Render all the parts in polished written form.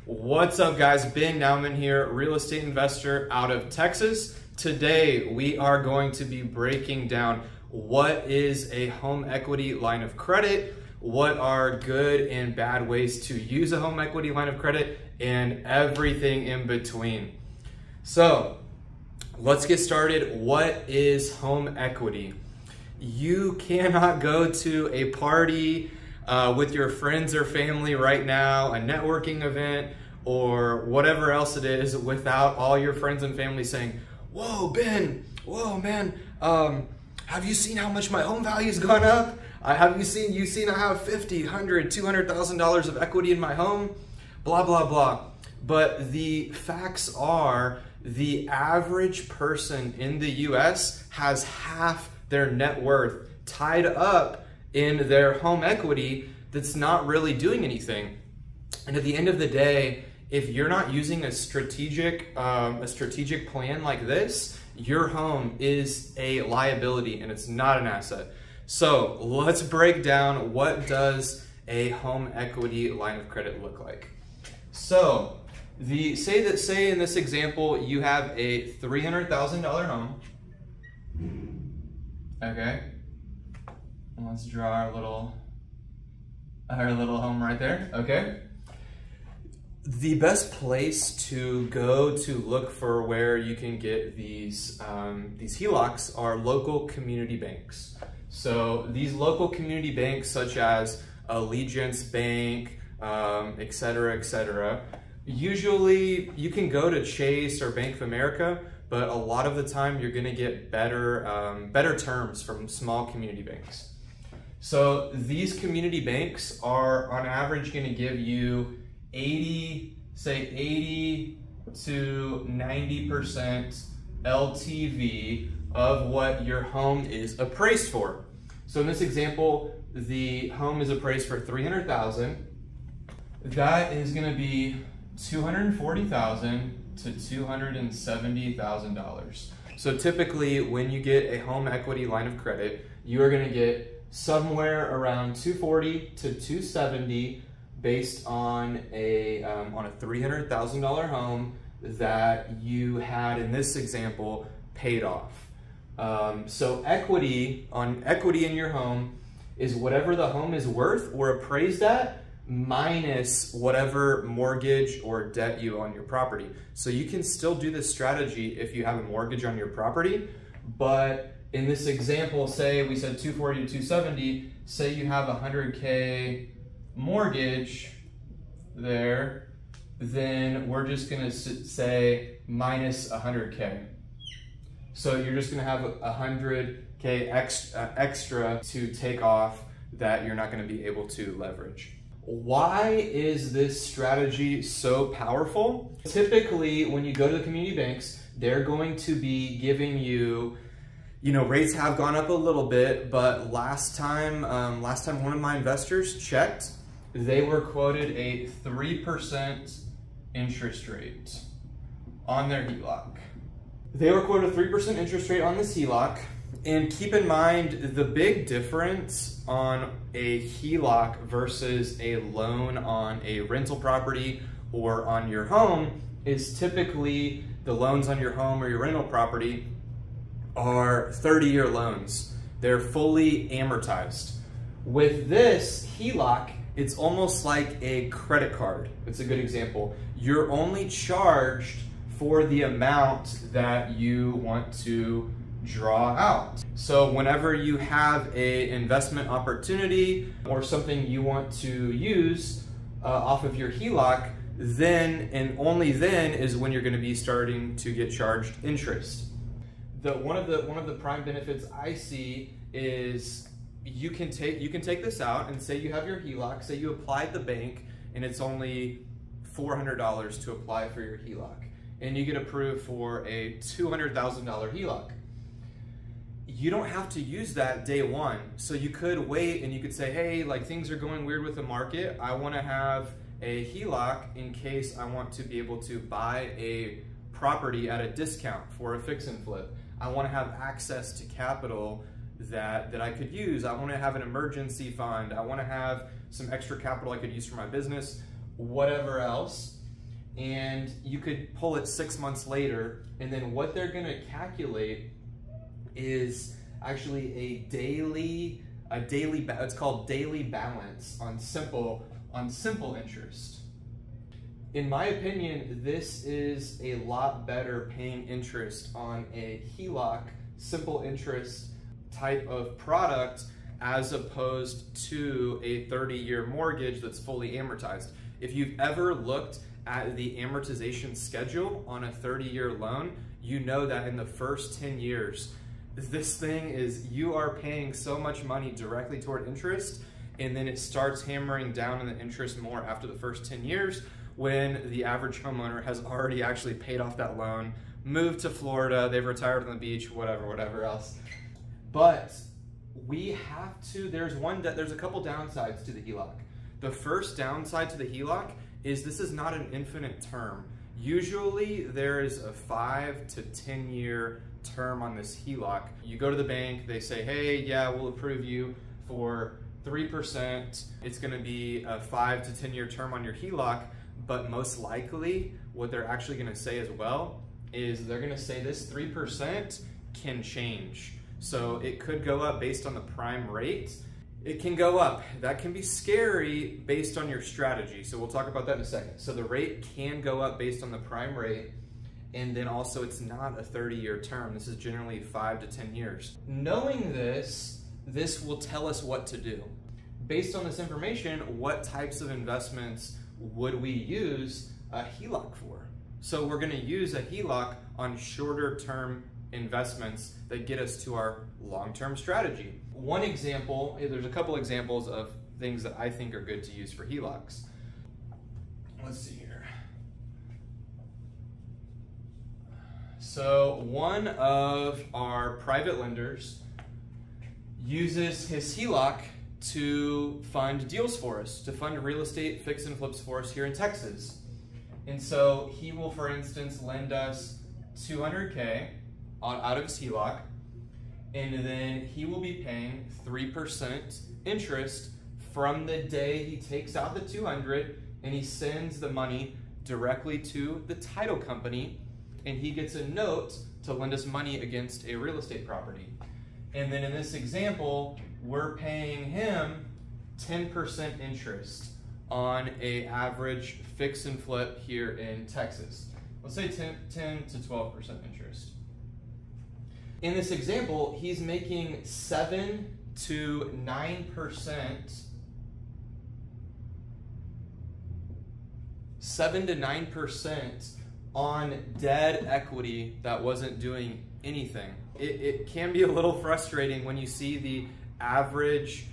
What's up guys, Ben Nauman here, real estate investor out of Texas. Today we are going to be breaking down what is a home equity line of credit, what are good and bad ways to use a home equity line of credit, and everything in between. So let's get started. What is home equity? You cannot go to a party with your friends or family right now, a networking event, or whatever else it is, without all your friends and family saying, "Whoa, Ben, whoa, man, have you seen how much my home value's gone up? Have you seen I have $50,000, $100,000, $200,000 of equity in my home? Blah, blah, blah." But the facts are, the average person in the US has half their net worth tied up in their home equity that's not really doing anything. And at the end of the day, if you're not using a strategic plan like this, your home is a liability and it's not an asset. So let's break down, what does a home equity line of credit look like? So say in this example you have a $300,000 home. Okay, let's draw our little home right there. Okay, the best place to go to look for where you can get these HELOCs are local community banks. So these local community banks, such as Allegiance Bank, etc. Usually you can go to Chase or Bank of America, but a lot of the time you're gonna get better terms from small community banks. So these community banks are on average gonna give you 80 to 90% LTV of what your home is appraised for. So in this example, the home is appraised for $300,000. That is gonna be $240,000 to $270,000. So typically when you get a home equity line of credit, you are gonna get somewhere around $240 to $270 based on a $300,000 home that you had, in this example, paid off. So equity in your home is whatever the home is worth or appraised at, minus whatever mortgage or debt you owe on your property. So you can still do this strategy if you have a mortgage on your property, but in this example, say we said 240 to 270, say you have a $100K mortgage there, then we're just gonna say minus 100K. So you're just gonna have 100K extra to take off that you're not gonna be able to leverage. Why is this strategy so powerful? Typically, when you go to the community banks, they're going to be giving you, rates have gone up a little bit, but last time one of my investors checked, they were quoted a 3% interest rate on their HELOC. They were quoted a 3% interest rate on this HELOC. And keep in mind, the big difference on a HELOC versus a loan on a rental property or on your home is typically the loans on your home or your rental property are 30-year loans. They're fully amortized. With this HELOC, it's almost like a credit card. It's a good example. You're only charged for the amount that you want to draw out. So whenever you have an investment opportunity or something you want to use off of your HELOC, then and only then is when you're going to be starting to get charged interest. One of the prime benefits I see is you can take this out and say you have your HELOC, say you applied the bank and it's only $400 to apply for your HELOC, and you get approved for a $200,000 HELOC. You don't have to use that day one. So you could wait and you could say, hey, like things are going weird with the market. I want to have a HELOC in case I want to be able to buy a property at a discount for a fix and flip. I want to have access to capital that I could use. I want to have an emergency fund. I want to have some extra capital I could use for my business, whatever else. and you could pull it 6 months later, and then what they're gonna calculate is actually it's called daily balance on simple interest. In my opinion, this is a lot better paying interest on a Heloc, simple interest type of product, as opposed to a 30-year mortgage that's fully amortized. If you've ever looked at the amortization schedule on a 30-year loan, you know that in the first 10 years, this thing is, you are paying so much money directly toward interest, and then it starts hammering down on the interest more after the first 10 years, when the average homeowner has already actually paid off that loan, moved to Florida, they've retired on the beach, whatever else. But we have to, there's a couple downsides to the Heloc. The first downside to the Heloc is this is not an infinite term. Usually there is a 5 to 10 year term on this Heloc. You go to the bank, they say, hey, yeah, we'll approve you for 3%. It's gonna be a 5 to 10 year term on your Heloc, but most likely what they're actually gonna say as well is they're gonna say this 3% can change. So it could go up based on the prime rate. It can go up. That can be scary based on your strategy. So we'll talk about that in a second. So the rate can go up based on the prime rate. And then also it's not a 30-year term. This is generally 5 to 10 years. Knowing this will tell us what to do. Based on this information, what types of investments would we use a Heloc for? So we're gonna use a Heloc on shorter term investments that get us to our long-term strategy. One example, there's a couple examples of things that I think are good to use for Helocs. Let's see here. So one of our private lenders uses his Heloc to fund deals for us, to fund real estate fix and flips for us here in Texas. And so he will, for instance, lend us $200K out of his Heloc, and then he will be paying 3% interest from the day he takes out the 200 and he sends the money directly to the title company, and he gets a note to lend us money against a real estate property. And then in this example, we're paying him 10% interest on an average fix and flip here in Texas. Let's say 10 to 12% interest. In this example, he's making 7 to 9%, 7 to 9% on dead equity that wasn't doing anything. It can be a little frustrating when you see the average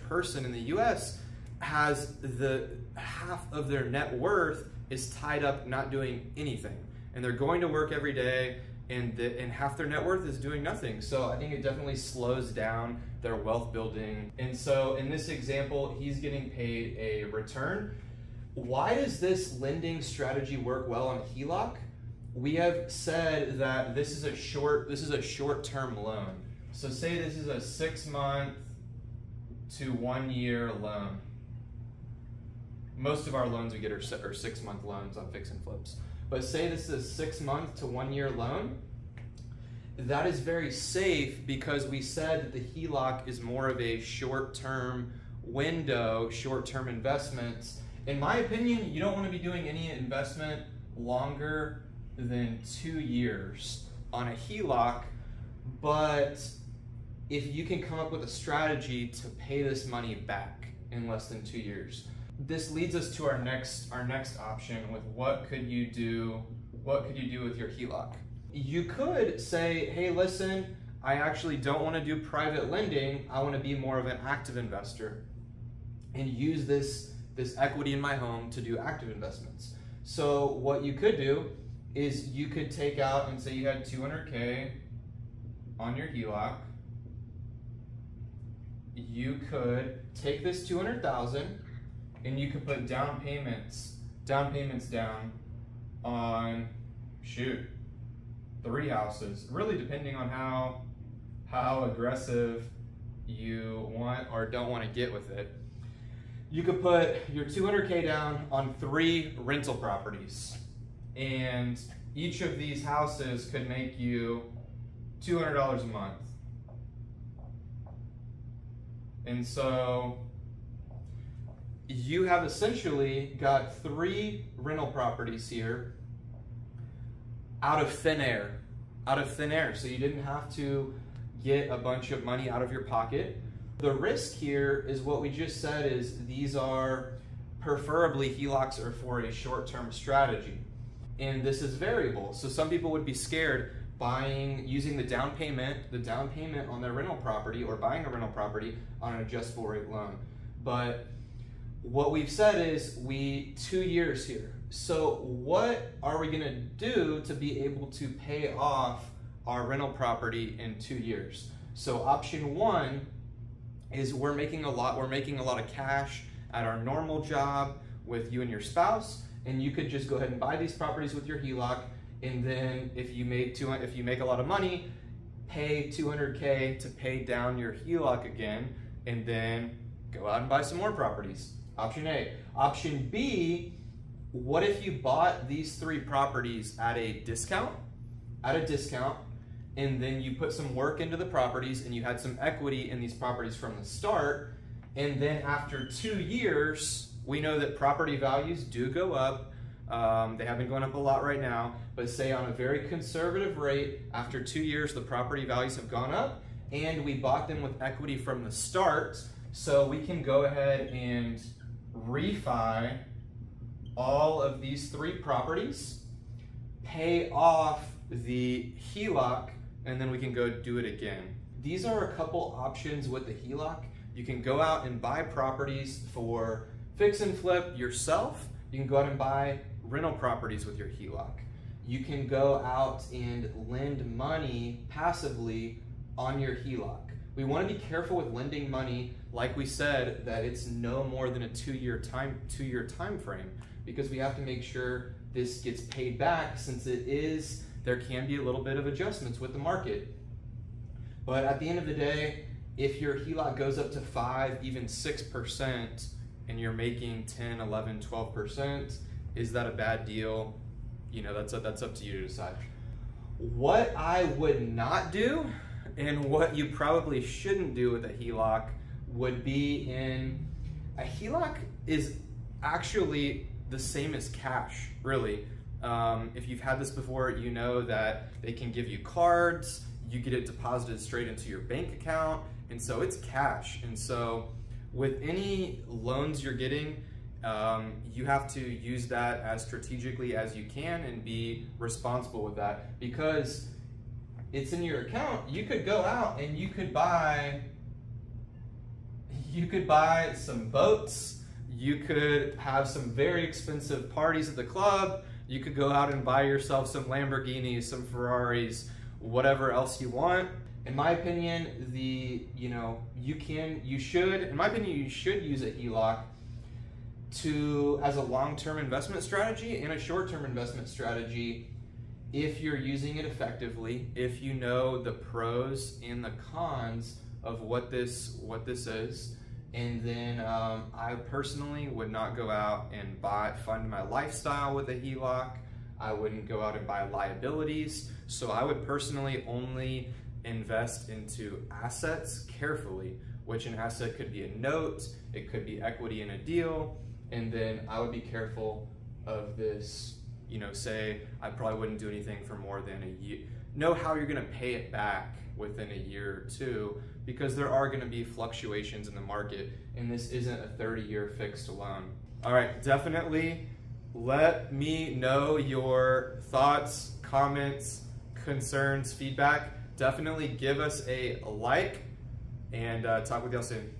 person in the US has the half of their net worth is tied up not doing anything, and they're going to work every day, and half their net worth is doing nothing. So I think it definitely slows down their wealth building. And so in this example, he's getting paid a return. Why does this lending strategy work well on a Heloc? We have said that this is a short-term loan. So say this is a 6-month to 1 year loan. Most of our loans we get are 6-month loans on fix and flips. But say this is a 6-month to 1 year loan. That is very safe because we said that the Heloc is more of a short-term window, short-term investments. In my opinion, you don't want to be doing any investment longer than 2 years on a Heloc, but if you can come up with a strategy to pay this money back in less than 2 years. This leads us to our next option with what could you do with your Heloc. You could say, hey, listen, I actually don't want to do private lending. I want to be more of an active investor and use this equity in my home to do active investments. So what you could do is you could take out and say you had 200K on your Heloc. You could take this 200,000 and you could put down payments down on, 3 houses, really depending on how aggressive you want or don't want to get with it. you could put your 200K down on 3 rental properties, and each of these houses could make you $200 a month. And so you have essentially got 3 rental properties here out of thin air. So you didn't have to get a bunch of money out of your pocket. The risk here is what we just said, is these are preferably HELOCs are for a short-term strategy. And this is variable. So some people would be scared using the down payment on their rental property, or buying a rental property on an adjustable rate loan. But what we've said is 2 years here. So what are we gonna do to be able to pay off our rental property in 2 years? So option 1 is we're making a lot of cash at our normal job with you and your spouse, and you could just go ahead and buy these properties with your HELOC, and then if you make a lot of money, pay 200K to pay down your HELOC again, and then go out and buy some more properties. Option A. Option B, what if you bought these 3 properties at a discount, and then you put some work into the properties and you had some equity in these properties from the start, and then after 2 years, we know that property values do go up. They have been going up a lot right now, but say on a very conservative rate, after 2 years, the property values have gone up, and we bought them with equity from the start, so we can go ahead and refi all of these 3 properties, pay off the HELOC, and then we can go do it again. These are a couple options with the HELOC. You can go out and buy properties for fix and flip yourself. You can go out and buy rental properties with your HELOC. You can go out and lend money passively on your HELOC. We want to be careful with lending money, like we said, that it's no more than a 2-year time frame, because we have to make sure this gets paid back, since there can be a little bit of adjustments with the market. But at the end of the day, if your HELOC goes up to 5, even 6%, and you're making 10, 11, 12%, is that a bad deal? You know, that's up to you to decide. What I would not do, and what you probably shouldn't do with a HELOC, would be a HELOC is actually the same as cash, really. If you've had this before, you know that they can give you cards, you get it deposited straight into your bank account, and so it's cash. And so with any loans you're getting, you have to use that as strategically as you can and be responsible with that, because it's in your account. You could go out and you could buy some boats, you could have some very expensive parties at the club, you could go out and buy yourself some Lamborghinis, some Ferraris, whatever else you want. In my opinion, you should use a HELOC as a long-term investment strategy and a short-term investment strategy if you're using it effectively, if you know the pros and the cons of what this is. And then I personally would not go out and fund my lifestyle with a HELOC. I wouldn't go out and buy liabilities. So I would personally only invest into assets carefully, which an asset could be a note, it could be equity in a deal, and then I would be careful of this, say I probably wouldn't do anything for more than a year. Know how you're gonna pay it back within a year or two, because there are gonna be fluctuations in the market, and this isn't a 30-year fixed loan. All right, definitely let me know your thoughts, comments, concerns, feedback. Definitely give us a like, and talk with y'all soon.